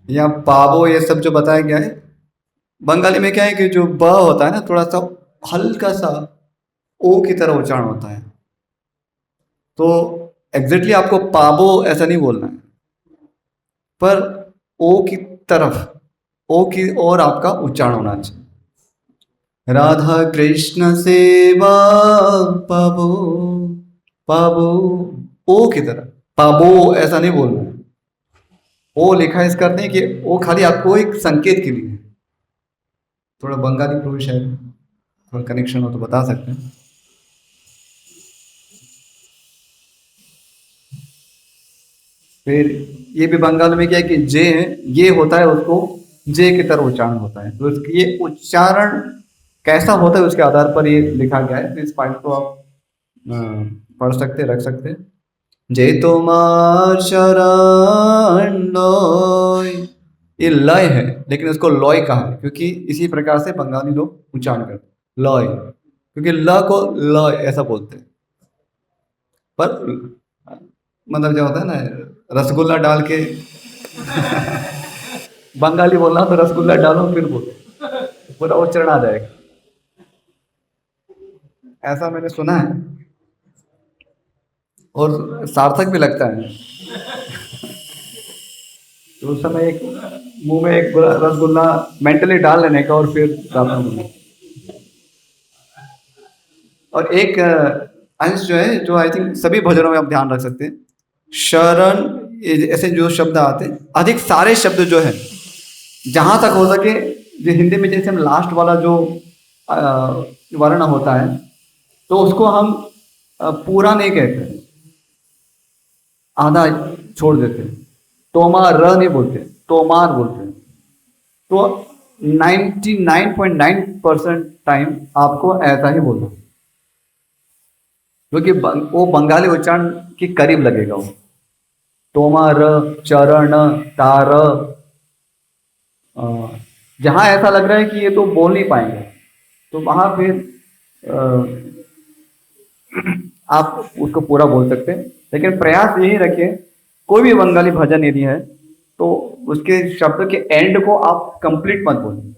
या पावो ये सब जो बताया गया है, बंगाली में क्या है कि जो ब होता है ना, थोड़ा सा हल्का सा ओ की तरह उच्चारण होता है। तो एग्जैक्टली आपको पावो ऐसा नहीं बोलना है, पर ओ की तरफ, ओ की ओर आपका उच्चारण होना चाहिए। राधा कृष्ण सेवा पावो पावो, ओ की तरह। पावो ऐसा नहीं बोलना है। ओ लिखा है, इसका अर्थ नहीं कि ओ खाली आपको एक संकेत के लिए है। थोड़ा बंगाली प्रोविश है, थोड़ा कनेक्शन हो तो बता सकते हैं। फिर ये भी बंगाल में क्या है कि जे है, ये होता है, उसको जे की तरह उच्चारण होता है। तो इसकी ये उच्चारण कैसा होता है उसके आधार पर ये लिखा गया है। तो इस पॉइंट को आप पढ़ सकते, रख सकते। जे तुम्हार शरण लय, ये लय है लेकिन उसको लॉय कहा है क्योंकि इसी प्रकार से बंगाली लोग उच्चारण करते हैं, लॉय, क्योंकि ल को लॉय ऐसा बोलते हैं। पर मतलब जो होता है ना, रसगुल्ला डाल के बंगाली बोलना तो रसगुल्ला डालो फिर बोलो, पूरा उच्चारण आ जाएगा। ऐसा मैंने सुना है और सार्थक भी लगता है। तो उस समय एक मुंह में एक रसगुल्ला मेंटली डाल लेने का और फिर प्रार्थना करना। और एक अंश जो है, जो आई थिंक सभी भजनों में आप ध्यान रख सकते हैं, शरण, ऐसे जो शब्द आते हैं, अधिक सारे शब्द जो है जहां तक हो सके, जो हिंदी में जैसे हम लास्ट वाला जो अ, वर्ण होता है तो उसको हम पूरा नहीं कहते, आधा छोड़ देते हैं। तोमार र नहीं बोलते, तोमार बोलते हैं। तो 99.9% टाइम आपको ऐसा ही बोलना, क्योंकि वो बंगाली उच्चारण के करीब लगेगा वो। तोमार, चरण, तार, जहां ऐसा लग रहा है कि ये तो बोल नहीं पाएंगे तो वहां फिर आप उसको पूरा बोल सकते हैं। लेकिन प्रयास यही रखें, कोई भी बंगाली भजन यदि है तो उसके शब्द के एंड को आप कंप्लीट मत बोलें।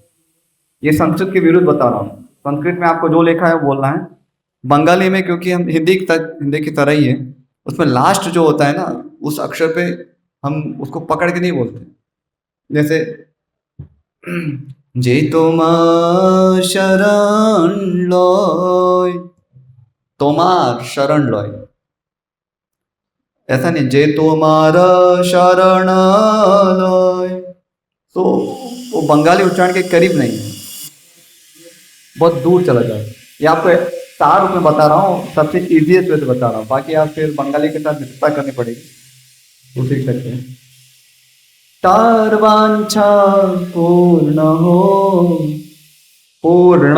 ये संस्कृत के विरुद्ध बता रहा हूँ। संस्कृत में आपको जो लिखा है वो बोलना है। बंगाली में क्योंकि हम हिंदी की तरह ही है, उसमें लास्ट जो होता है ना, उस अक्षर पे हम उसको पकड़ के नहीं बोलते। जैसे जे তোমার शरण लय, তোমার शरण लय, ऐसा नहीं जे तुम्हारा शरण लय। तो वो बंगाली उच्चारण के करीब नहीं है, बहुत दूर चला जाए। ये आपको तार रूप में बता रहा हूँ, सबसे इजीएस्ट वे से बता रहा हूँ, बाकी आप फिर बंगाली के साथ मित्रता करनी पड़ेगी तो सीख सकते हैं। तार वांछा पूर्ण हो, पूर्ण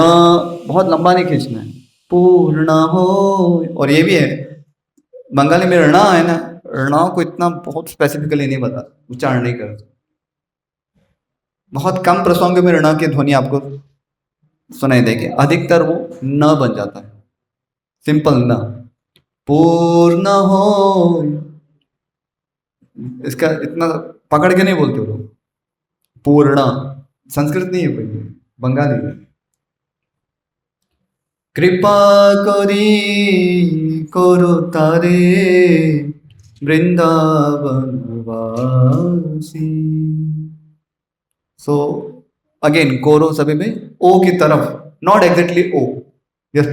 बहुत लंबा नहीं खींचना है, पूर्ण हो। और ये भी है, बंगाली में ऋणा है ना, ऋणा को इतना बहुत स्पेसिफिकली नहीं बता, उच्चारण नहीं कर, बहुत कम प्रसंग में ऋणा की ध्वनि आपको सुनाई देगी, अधिकतर वो न बन जाता है, सिंपल न। पूर्ण हो, इसका इतना पकड़ के नहीं बोलते वो लोग। पूर्ण संस्कृत नहीं है कोई, बंगाली है। कृपा करी करो तारे वृंदावन वासी। सो अगेन कोरो सभी में ओ की तरफ, नॉट एग्जैक्टली ओ, यस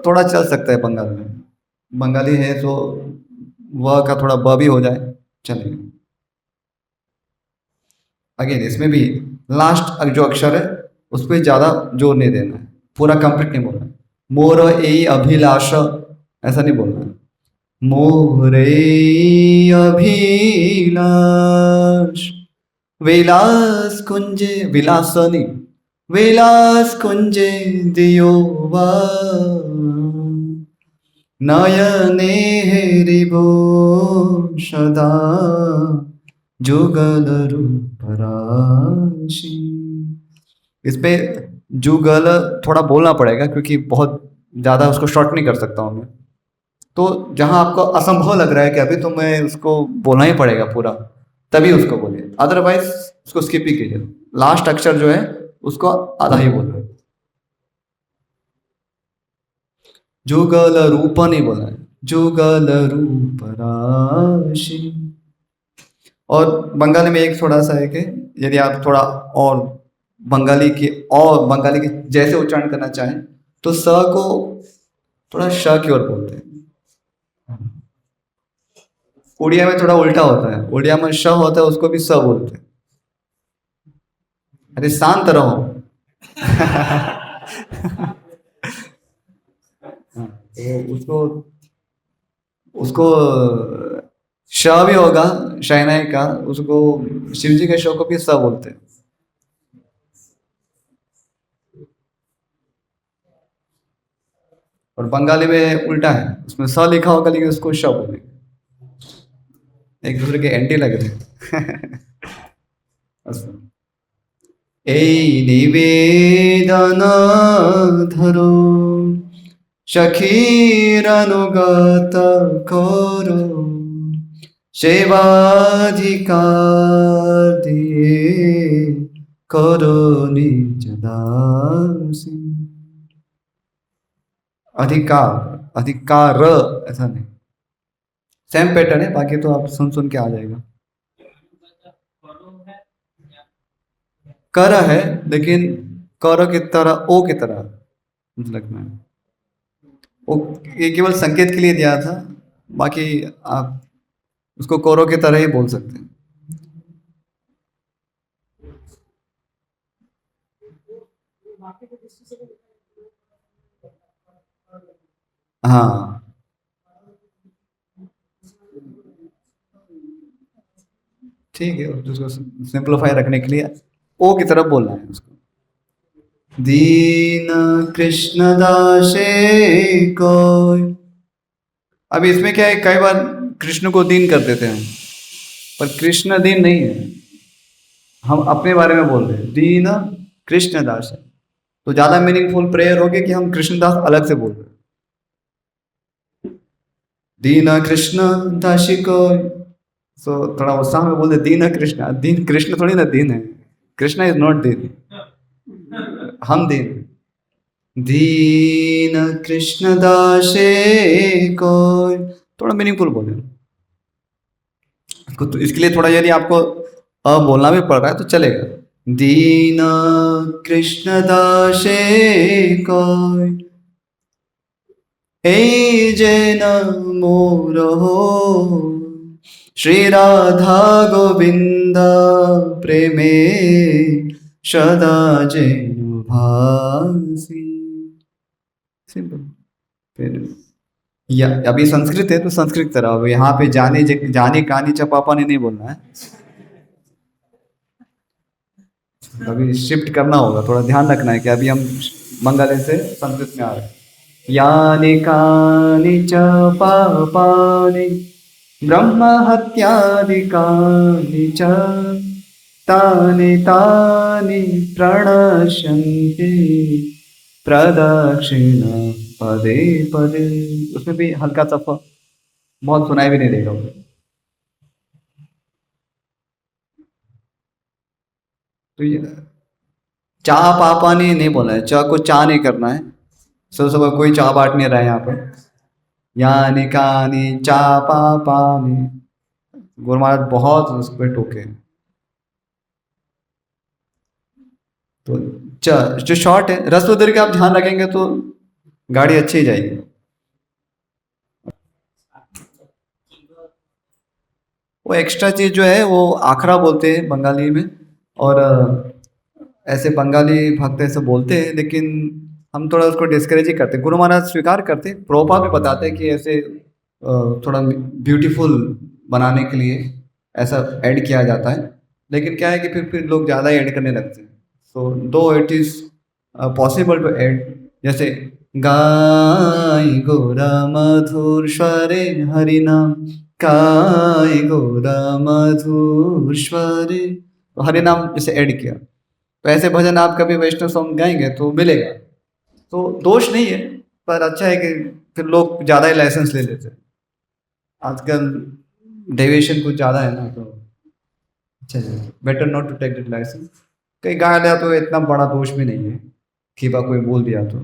थोड़ा चल सकता है बंगाल में, बंगाली है तो वह का थोड़ा ब भी हो जाए चलेगा। अगेन इसमें भी लास्ट जो अक्षर है उस पर ज्यादा जोर नहीं देना है, पूरा कंप्लीट नहीं बोलना है। मोर ए अभिलाष ऐसा नहीं बोलना है, मोरे अभिलाष विलास कुंजे, विलास नहीं, विलास कुंजे दियो वा नयने हरिबो सदा जुगल रूप राशि। इस पे जुगल थोड़ा बोलना पड़ेगा क्योंकि बहुत ज़्यादा उसको शॉर्ट नहीं कर सकता हूँ मैं। तो जहाँ आपको असंभव लग रहा है कि अभी तो मैं उसको बोलना ही पड़ेगा पूरा, तभी उसको बोलिए, अदरवाइज उसको स्किप ही कीजिए। लास्ट अक्षर जो है उसको आधा ही बोल रहे, जुगल रूप नहीं बोलना है, जुगल रूप राशि। और बंगाली में एक थोड़ा सा है कि यदि आप थोड़ा और बंगाली के जैसे उच्चारण करना चाहें तो स को थोड़ा श की ओर बोलते हैं। उड़िया में थोड़ा उल्टा होता है, उड़िया में श होता है उसको भी स बोलते हैं। अरे शांत रहो। तो उसको उसको श भी होगा, शहनाई का, उसको शिव जी के श को भी स बोलते हैं। और बंगाली में उल्टा है, उसमें स लिखा होगा लेकिन उसको श बोलेंगे, एक दूसरे के एंटी लग रहे हैं। अस्तु। এই নিবেদন ধরো সখীর অনুগত করো সেবাধিকার দিয়ে করো নিজ দাসী। अधिकार, अधिकार ऐसा नहीं, सेम पैटर्न है, बाकी तो आप सुन सुन के आ जाएगा। कर है लेकिन कर की तरह ओ की तरह लगना है, वो ये केवल संकेत के लिए दिया था, बाकी आप उसको कौरो की तरह ही बोल सकते हैं। हाँ ठीक है, उसको सिंप्लीफाई रखने के लिए ओ की तरफ बोलना है उसको। दीन कृष्ण दासे कोई, अब इसमें क्या है, कई बार कृष्ण को दीन कर देते हैं, पर कृष्ण दीन नहीं है, हम अपने बारे में बोल रहे हैं दीन कृष्ण दास है, तो ज्यादा मीनिंगफुल प्रेयर होगी कि हम कृष्णदास अलग से बोल रहे हैं। दीन कृष्ण दासी को, सो थोड़ा उत्साह में बोलते दीन कृष्ण, दीन कृष्ण थोड़ी ना दीन है, कृष्ण इज नॉट दीन, हम दीन। दीन कृष्ण दासे को, थोड़ा मीनिंगफुल बोले तो इसके लिए थोड़ा यदि आपको अ बोलना भी पड़ रहा है तो चलेगा। दीन कृष्ण दासे को हे जैन मोर हो श्री राधा गोविंद प्रेमे सदा जैन भासी। सिंपल। फिर या अभी संस्कृत है तो संस्कृत तरह, अब यहाँ पे जाने जाने कहानी चपापा ने नहीं बोलना है, अभी शिफ्ट करना होगा, थोड़ा ध्यान रखना है कि अभी हम बंगाली से संस्कृत में आ रहे हैं। यानि कानि च पापानि ब्रह्म हत्यादिकानि च तानि तानि प्रणश्यन्ति प्रदक्षिण पदे पदे। उसमें भी हल्का सा बहुत सुनाई भी नहीं देगा। तो ये चा पापानी नहीं बोला है, चा को चा नहीं करना है, सब कोई चा बांट नहीं रहा है यहाँ पर। यानी कानी चा पापानी, गुरु महाराज बहुत उस पर टोके। तो च जो शॉर्ट है, रस्व दीर्घ आप ध्यान रखेंगे तो गाड़ी अच्छी जाएगी। वो एक्स्ट्रा चीज जो है वो आखरा बोलते हैं बंगाली में, और ऐसे बंगाली भक्त ऐसे बोलते हैं, लेकिन हम थोड़ा उसको डिस्करेज ही करते हैं। गुरु महाराज स्वीकार करते हैं, प्रभुपाद भी बताते हैं कि ऐसे थोड़ा ब्यूटीफुल बनाने के लिए ऐसा ऐड किया जाता है, लेकिन क्या है कि फिर लोग ज़्यादा ऐड करने लगते हैं। So though it is possible to add, जैसे गाय गोरा मधुर स्वरे हरिनाम, गाय गोरा मधुर स्वरे, तो हरिनाम जैसे ऐड किया, तो ऐसे भजन आप कभी वैष्णव सॉन्ग गाएंगे तो मिलेगा, तो दोष नहीं है, पर अच्छा है कि फिर लोग ज़्यादा ही लाइसेंस ले लेते हैं। आजकल डेविएशन कुछ ज़्यादा है ना, तो अच्छा है, better not to take that licence. कहीं गा लिया तो इतना बड़ा दोष भी नहीं है, खीबा कोई बोल दिया तो।